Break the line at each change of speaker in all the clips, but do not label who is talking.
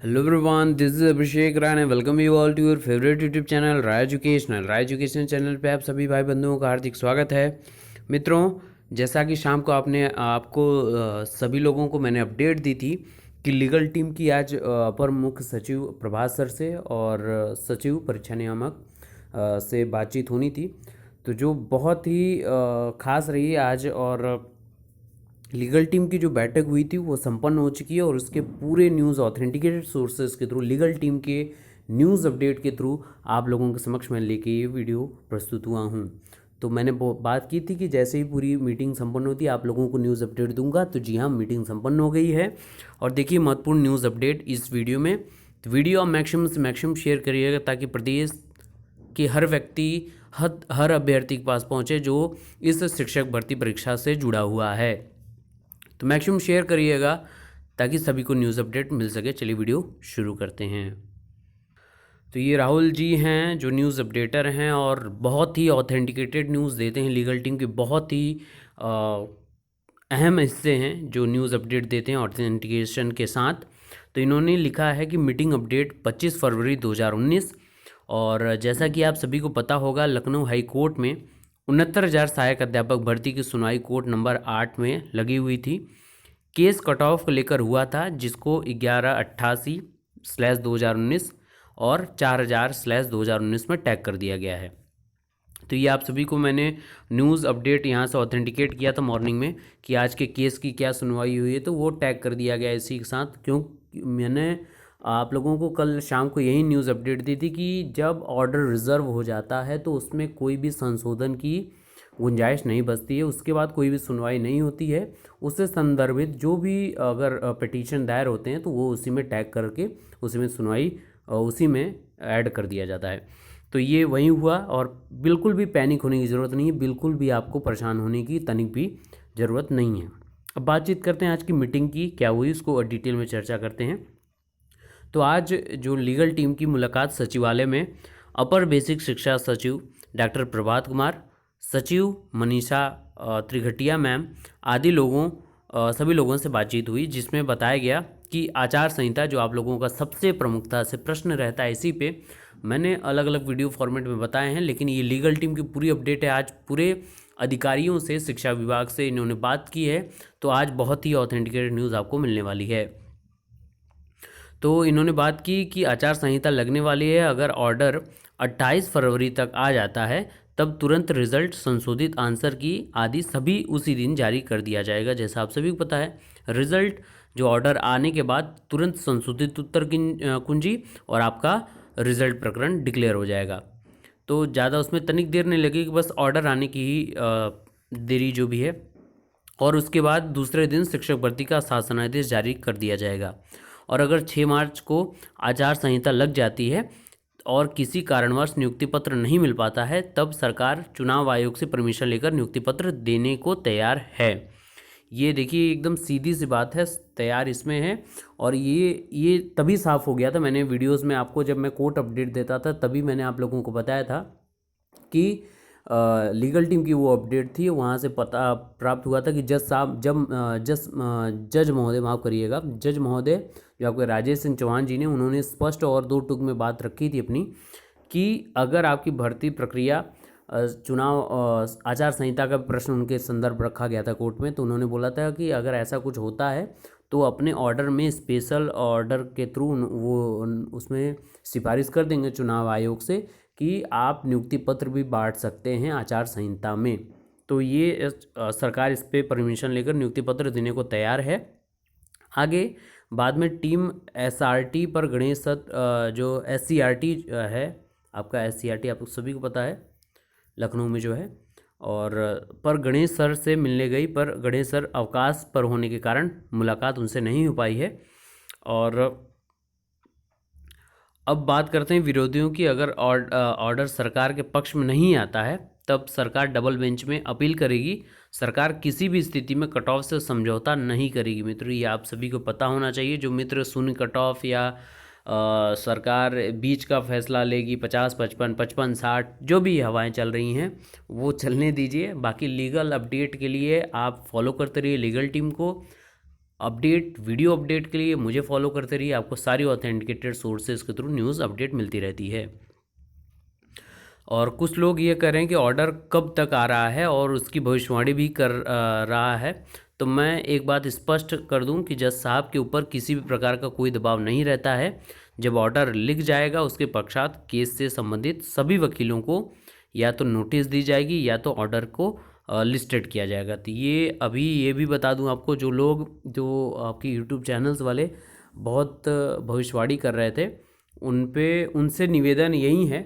Hello everyone, this is Abhishek Rai and welcome you all to your favorite YouTube channel Rai educational. Rai education channel पे आप सभी भाई बंधुओं का हार्दिक स्वागत है। मित्रों, जैसा कि शाम को आपको सभी लोगों को मैंने अपडेट दी थी कि लीगल टीम की आज अपर मुख्य सचिव प्रभात सर से और सचिव परीक्षा नियामक से बातचीत होनी थी, तो जो बहुत ही ख़ास रही आज। और लीगल टीम की जो बैठक हुई थी वो संपन्न हो चुकी है और उसके पूरे न्यूज़ ऑथेंटिकेटेड सोर्सेज के थ्रू, लीगल टीम के न्यूज़ अपडेट के थ्रू आप लोगों के समक्ष मैं लेके ये वीडियो प्रस्तुत हुआ हूँ। तो मैंने बात की थी कि जैसे ही पूरी मीटिंग संपन्न होती है आप लोगों को न्यूज़ अपडेट दूंगा। तो जी हाँ, मीटिंग संपन्न हो गई है और देखिए महत्वपूर्ण न्यूज़ अपडेट इस वीडियो में। तो वीडियो आप मैक्सिमम से मैक्सिमम शेयर करिएगा ताकि प्रदेश के हर व्यक्ति, हर अभ्यर्थी के पास पहुँचे जो इस शिक्षक भर्ती परीक्षा से जुड़ा हुआ है। तो मैक्सिमम शेयर करिएगा ताकि सभी को न्यूज़ अपडेट मिल सके। चलिए वीडियो शुरू करते हैं। तो ये राहुल जी हैं जो न्यूज़ अपडेटर हैं और बहुत ही ऑथेंटिकेटेड न्यूज़ देते हैं। लीगल टीम के बहुत ही अहम हिस्से हैं जो न्यूज़ अपडेट देते हैं ऑथेंटिकेशन के साथ। तो इन्होंने लिखा है कि मीटिंग अपडेट 25 फरवरी 2019। और जैसा कि आप सभी को पता होगा, लखनऊ हाई कोर्ट में 69,000 सहायक अध्यापक भर्ती की सुनवाई कोर्ट नंबर 8 में लगी हुई थी। केस कट ऑफ को लेकर हुआ था जिसको 1188/2019 और 4000/2019 में टैग कर दिया गया है। तो ये आप सभी को मैंने न्यूज़ अपडेट यहाँ से ऑथेंटिकेट किया था मॉर्निंग में कि आज के केस की क्या सुनवाई हुई है, तो वो टैग कर दिया गया इसी के साथ। क्यों मैंने आप लोगों को कल शाम को यही न्यूज़ अपडेट दी थी कि जब ऑर्डर रिज़र्व हो जाता है तो उसमें कोई भी संशोधन की गुंजाइश नहीं बचती है, उसके बाद कोई भी सुनवाई नहीं होती है। उससे संदर्भित जो भी अगर पिटीशन दायर होते हैं तो वो उसी में टैग करके उसी में सुनवाई उसी में ऐड कर दिया जाता है। तो ये वही हुआ और बिल्कुल भी पैनिक होने की ज़रूरत नहीं है, बिल्कुल भी आपको परेशान होने की तनिक भी ज़रूरत नहीं है। अब बातचीत करते हैं आज की मीटिंग की क्या हुई, उसको डिटेल में चर्चा करते हैं। तो आज जो लीगल टीम की मुलाकात सचिवालय में अपर बेसिक शिक्षा सचिव डॉक्टर प्रभात कुमार, सचिव मनीषा त्रिघटिया मैम आदि सभी लोगों से बातचीत हुई, जिसमें बताया गया कि आचार संहिता जो आप लोगों का सबसे प्रमुखता से प्रश्न रहता है, इसी पे मैंने अलग अलग वीडियो फॉर्मेट में बताए हैं, लेकिन ये लीगल टीम की पूरी अपडेट है। आज पूरे अधिकारियों से, शिक्षा विभाग से इन्होंने बात की है, तो आज बहुत ही ऑथेंटिकेटेड न्यूज़ आपको मिलने वाली है। तो इन्होंने बात की कि आचार संहिता लगने वाली है, अगर ऑर्डर 28 फरवरी तक आ जाता है तब तुरंत रिजल्ट, संशोधित आंसर की आदि सभी उसी दिन जारी कर दिया जाएगा। जैसा आप सभी को पता है, रिजल्ट जो ऑर्डर आने के बाद तुरंत संशोधित उत्तर कुंजी और आपका रिजल्ट प्रकरण डिक्लेयर हो जाएगा। तो ज़्यादा उसमें तनिक देर नहीं लगेगी, बस ऑर्डर आने की ही देरी जो भी है। और उसके बाद दूसरे दिन शिक्षक भर्ती का शासनादेश जारी कर दिया जाएगा। और अगर 6 मार्च को आचार संहिता लग जाती है और किसी कारणवश नियुक्ति पत्र नहीं मिल पाता है, तब सरकार चुनाव आयोग से परमिशन लेकर नियुक्ति पत्र देने को तैयार है। ये देखिए एकदम सीधी सी बात है, तैयार इसमें है। और ये तभी साफ़ हो गया था, मैंने वीडियोस में आपको जब मैं कोर्ट अपडेट देता था तभी मैंने आप लोगों को बताया था कि लीगल टीम की वो अपडेट थी, वहाँ से पता प्राप्त हुआ था कि जज साहब जज महोदय, माफ़ करिएगा, जज महोदय जो आपके राजेश सिंह चौहान जी ने, उन्होंने स्पष्ट और दो टूक में बात रखी थी अपनी कि अगर आपकी भर्ती प्रक्रिया चुनाव आचार संहिता का प्रश्न उनके संदर्भ रखा गया था कोर्ट में, तो उन्होंने बोला था कि अगर ऐसा कुछ होता है तो अपने ऑर्डर में स्पेशल ऑर्डर के थ्रू वो उसमें सिफारिश कर देंगे चुनाव आयोग से कि आप नियुक्ति पत्र भी बांट सकते हैं आचार संहिता में। तो ये सरकार इस पर परमिशन लेकर नियुक्ति पत्र देने को तैयार है। आगे बाद में टीम SRT पर गणेश जो SCRT है, आपका SCRT आप सभी को पता है लखनऊ में जो है, और पर गणेश सर से मिलने गई, पर गणेश सर अवकाश पर होने के कारण मुलाकात उनसे नहीं हो पाई है। और अब बात करते हैं विरोधियों की। अगर ऑर्डर सरकार के पक्ष में नहीं आता है तब सरकार डबल बेंच में अपील करेगी। सरकार किसी भी स्थिति में कट ऑफ से समझौता नहीं करेगी। मित्रों, ये आप सभी को पता होना चाहिए। जो मित्र शून्य कट ऑफ या सरकार बीच का फैसला लेगी 50, 55, 55, 60 जो भी हवाएं चल रही हैं वो चलने दीजिए। बाकी लीगल अपडेट के लिए आप फॉलो करते रहिए लीगल टीम को। अपडेट वीडियो अपडेट के लिए मुझे फॉलो करते रहिए। आपको सारी ऑथेंटिकेटेड सोर्सेज के थ्रू न्यूज़ अपडेट मिलती रहती है। और कुछ लोग ये कह रहे हैं कि ऑर्डर कब तक आ रहा है और उसकी भविष्यवाणी भी कर रहा है। तो मैं एक बात स्पष्ट कर दूं कि जज साहब के ऊपर किसी भी प्रकार का कोई दबाव नहीं रहता है। जब ऑर्डर लिख जाएगा उसके पश्चात केस से संबंधित सभी वकीलों को या तो नोटिस दी जाएगी या तो ऑर्डर को लिस्टेड किया जाएगा। तो ये अभी ये भी बता दूं आपको, जो लोग जो आपकी यूट्यूब चैनल्स वाले बहुत भविष्यवाणी कर रहे थे उनसे निवेदन यही है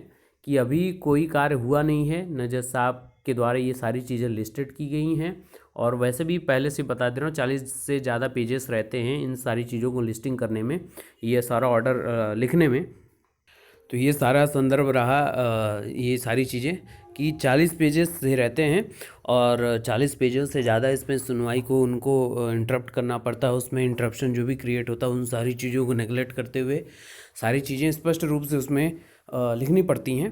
कि अभी कोई कार्य हुआ नहीं है। न जज साहब के द्वारा ये सारी चीज़ें लिस्टेड की गई हैं और वैसे भी पहले से बता दे रहा हूँ 40 से ज़्यादा पेजेस रहते हैं इन सारी चीज़ों को लिस्टिंग करने में, ये सारा ऑर्डर लिखने में। तो ये सारा संदर्भ रहा ये सारी चीज़ें कि 40 पेजेस से रहते हैं और 40 पेजेस से ज़्यादा इसमें सुनवाई को उनको इंटरप्ट करना पड़ता है। उसमें इंटरप्शन जो भी क्रिएट होता है उन सारी चीज़ों को नेगलेक्ट करते हुए सारी चीज़ें स्पष्ट रूप से उसमें लिखनी पड़ती हैं।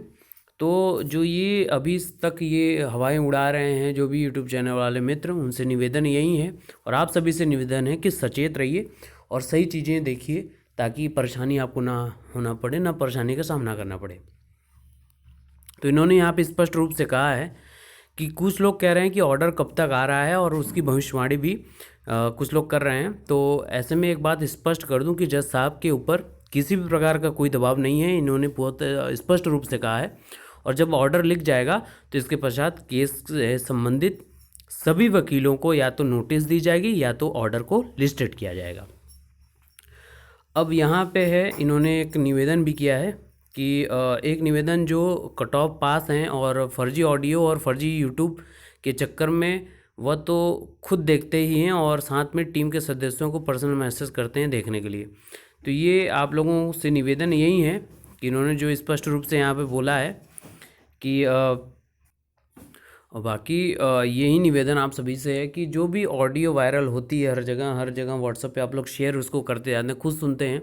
तो जो ये अभी तक ये हवाएं उड़ा रहे हैं जो भी यूट्यूब चैनल वाले मित्र, उनसे निवेदन यही है और आप सभी से निवेदन है कि सचेत रहिए और सही चीज़ें देखिए ताकि परेशानी आपको ना होना पड़े, ना परेशानी का सामना करना पड़े। तो इन्होंने यहाँ पे स्पष्ट रूप से कहा है कि कुछ लोग कह रहे हैं कि ऑर्डर कब तक आ रहा है और उसकी भविष्यवाणी भी कुछ लोग कर रहे हैं। तो ऐसे में एक बात स्पष्ट कर दूं कि जज साहब के ऊपर किसी भी प्रकार का कोई दबाव नहीं है, इन्होंने बहुत स्पष्ट रूप से कहा है। और जब ऑर्डर लिख जाएगा तो इसके पश्चात केस से संबंधित सभी वकीलों को या तो नोटिस दी जाएगी या तो ऑर्डर को लिस्टेड किया जाएगा। अब यहाँ पे है, इन्होंने एक निवेदन भी किया है कि एक निवेदन जो कट ऑफ पास हैं और फर्जी ऑडियो और फर्जी यूट्यूब के चक्कर में वह तो खुद देखते ही हैं और साथ में टीम के सदस्यों को पर्सनल मैसेज करते हैं देखने के लिए। तो ये आप लोगों से निवेदन यही है कि इन्होंने जो स्पष्ट रूप से यहाँ पे बोला है कि और बाकी यही निवेदन आप सभी से है कि जो भी ऑडियो वायरल होती है हर जगह व्हाट्सएप पे आप लोग शेयर उसको करते जाते हैं, खुद सुनते हैं,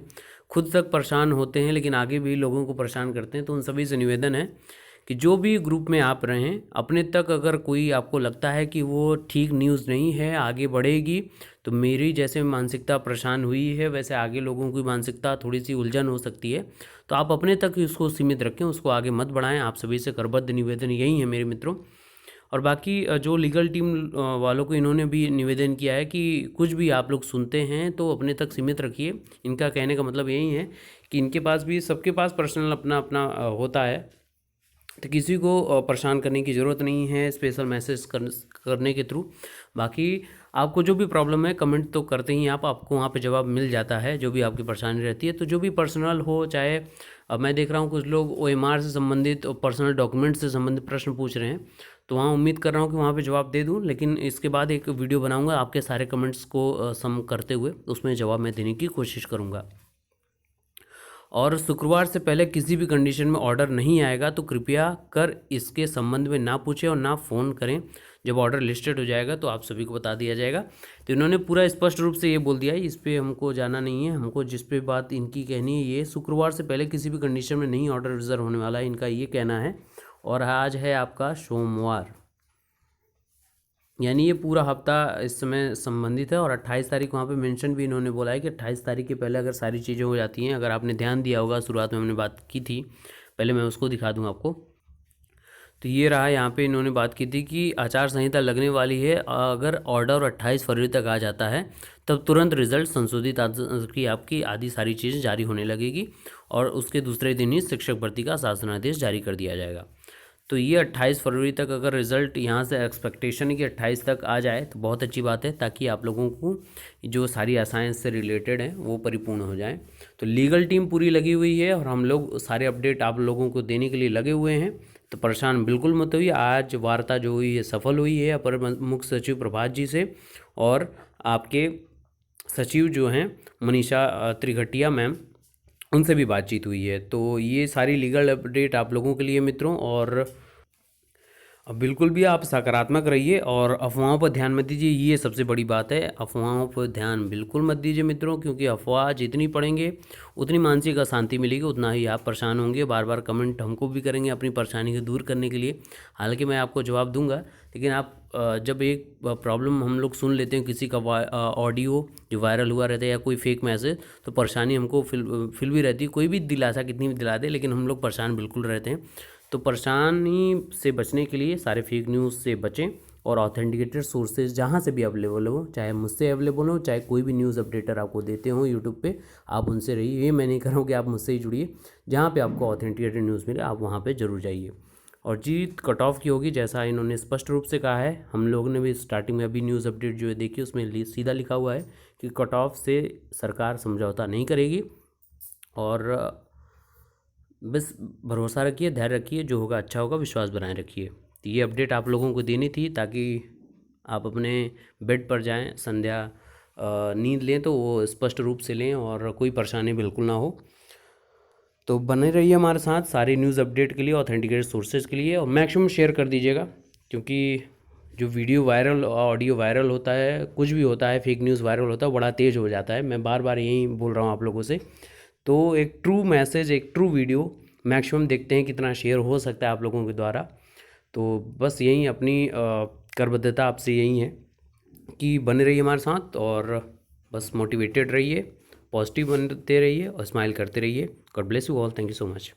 खुद तक परेशान होते हैं लेकिन आगे भी लोगों को परेशान करते हैं। तो उन सभी से निवेदन है कि जो भी ग्रुप में आप रहें अपने तक अगर कोई आपको लगता है कि वो ठीक न्यूज़ नहीं है, आगे बढ़ेगी, तो मेरी जैसे मानसिकता परेशान हुई है वैसे आगे लोगों की मानसिकता थोड़ी सी उलझन हो सकती है। तो आप अपने तक ही उसको सीमित रखें, उसको आगे मत बढ़ाएं। आप सभी से करबद्ध निवेदन यही है मेरे मित्रों। और बाकी जो लीगल टीम वालों को इन्होंने भी निवेदन किया है कि कुछ भी आप लोग सुनते हैं तो अपने तक सीमित रखिए। इनका कहने का मतलब यही है कि इनके पास भी, सबके पास पर्सनल अपना अपना होता है, तो किसी को परेशान करने की ज़रूरत नहीं है स्पेशल मैसेज करने के थ्रू। बाकी आपको जो भी प्रॉब्लम है कमेंट तो करते ही आपको वहाँ पे जवाब मिल जाता है जो भी आपकी परेशानी रहती है। तो जो भी पर्सनल हो, चाहे मैं देख रहा हूँ कुछ लोग OMR से संबंधित और पर्सनल डॉक्यूमेंट से संबंधित प्रश्न पूछ रहे हैं, तो वहाँ उम्मीद कर रहा हूँ कि वहाँ पे जवाब दे दूँ। लेकिन इसके बाद एक वीडियो बनाऊँगा आपके सारे कमेंट्स को सम करते हुए, उसमें जवाब मैं देने की कोशिश करूँगा। और शुक्रवार से पहले किसी भी कंडीशन में ऑर्डर नहीं आएगा तो कृपया कर इसके संबंध में ना पूछें और ना फ़ोन करें। जब ऑर्डर लिस्टेड हो जाएगा तो आप सभी को बता दिया जाएगा। तो इन्होंने पूरा स्पष्ट रूप से ये बोल दिया है, इस पर हमको जाना नहीं है। हमको जिस पे बात इनकी कहनी है, ये शुक्रवार से पहले किसी भी कंडीशन में नहीं ऑर्डर रिजर्व होने वाला है, इनका ये कहना है। और आज है आपका सोमवार, यानी ये पूरा हफ्ता इस समय संबंधित है। और 28 तारीख वहाँ पे मेंशन भी इन्होंने बोला है कि 28 तारीख के पहले अगर सारी चीज़ें हो जाती हैं, अगर आपने ध्यान दिया होगा शुरुआत में हमने बात की थी, पहले मैं उसको दिखा दूँ आपको। तो ये रहा, यहाँ पे इन्होंने बात की थी कि आचार संहिता लगने वाली है, अगर ऑर्डर 28 फरवरी तक आ जाता है तब तुरंत रिजल्ट संशोधित की आपकी आदि सारी चीज़ें जारी होने लगेगी और उसके दूसरे दिन ही शिक्षक भर्ती का शासनादेश जारी कर दिया जाएगा। तो ये 28 फरवरी तक अगर रिज़ल्ट यहाँ से एक्सपेक्टेशन है कि 28 तक आ जाए तो बहुत अच्छी बात है, ताकि आप लोगों को जो सारी आशाएं इससे रिलेटेड हैं वो परिपूर्ण हो जाएं। तो लीगल टीम पूरी लगी हुई है और हम लोग सारे अपडेट आप लोगों को देने के लिए लगे हुए हैं। तो परेशान बिल्कुल मत होइए। आज वार्ता जो हुई है सफल हुई है अपर मुख्य सचिव प्रभात जी से और आपके सचिव जो हैं मनीषा त्रिघटिया मैम, उनसे भी बातचीत हुई है। तो ये सारी लीगल अपडेट आप लोगों के लिए मित्रों। और अब बिल्कुल भी आप सकारात्मक रहिए और अफवाहों पर ध्यान मत दीजिए, ये सबसे बड़ी बात है। अफवाहों पर ध्यान बिल्कुल मत दीजिए मित्रों, क्योंकि अफवाह जितनी पढ़ेंगे उतनी मानसिक अशांति मिलेगी, उतना ही आप परेशान होंगे। बार बार कमेंट हमको भी करेंगे अपनी परेशानी को दूर करने के लिए। हालांकि मैं आपको जवाब दूंगा, लेकिन आप जब एक प्रॉब्लम हम लोग सुन लेते हैं, किसी का ऑडियो जो वायरल हुआ रहता है या कोई फेक मैसेज, तो परेशानी हमको फिल भी रहती है। कोई भी दिलासा कितनी भी दिला दे, लेकिन हम लोग परेशान बिल्कुल रहते हैं। तो परेशानी से बचने के लिए सारे फेक न्यूज़ से बचें और ऑथेंटिकेटेड सोर्सेज जहाँ से भी अवेलेबल हो, चाहे मुझसे अवेलेबल हो, चाहे कोई भी न्यूज़ अपडेटर आपको देते हो यूट्यूब पे, आप उनसे रहिए। ये मैं नहीं कह रहा हूँ कि आप मुझसे ही जुड़िए, जहाँ पे आपको ऑथेंटिकेटेड न्यूज़ मिले आप वहाँ पे ज़रूर जाइए। और जीत कट ऑफ की होगी, जैसा इन्होंने स्पष्ट रूप से कहा है। हम लोगों ने भी स्टार्टिंग में अभी न्यूज़ अपडेट जो है देखी, उसमें सीधा लिखा हुआ है कि कट ऑफ से सरकार समझौता नहीं करेगी। और बस भरोसा रखिए, धैर्य रखिए, जो होगा अच्छा होगा, विश्वास बनाए रखिए। तो ये अपडेट आप लोगों को देनी थी, ताकि आप अपने बेड पर जाएं, संध्या नींद लें तो वो स्पष्ट रूप से लें और कोई परेशानी बिल्कुल ना हो। तो बने रहिए हमारे साथ सारी न्यूज़ अपडेट के लिए, ऑथेंटिकेटेड सोर्सेज के लिए, और मैक्सिमम शेयर कर दीजिएगा। क्योंकि जो वीडियो वायरल, ऑडियो वायरल होता है, कुछ भी होता है, फेक न्यूज़ वायरल होता है, बड़ा तेज़ हो जाता है। मैं बार बार यही बोल रहा हूँ आप लोगों से। तो एक ट्रू मैसेज, एक ट्रू वीडियो मैक्सिमम देखते हैं कितना शेयर हो सकता है आप लोगों के द्वारा। तो बस यही अपनी करबद्धता आपसे यही है कि बने रहिए हमारे साथ और बस मोटिवेटेड रहिए, पॉजिटिव बनते रहिए और स्माइल करते रहिए। God bless you all, thank you so much.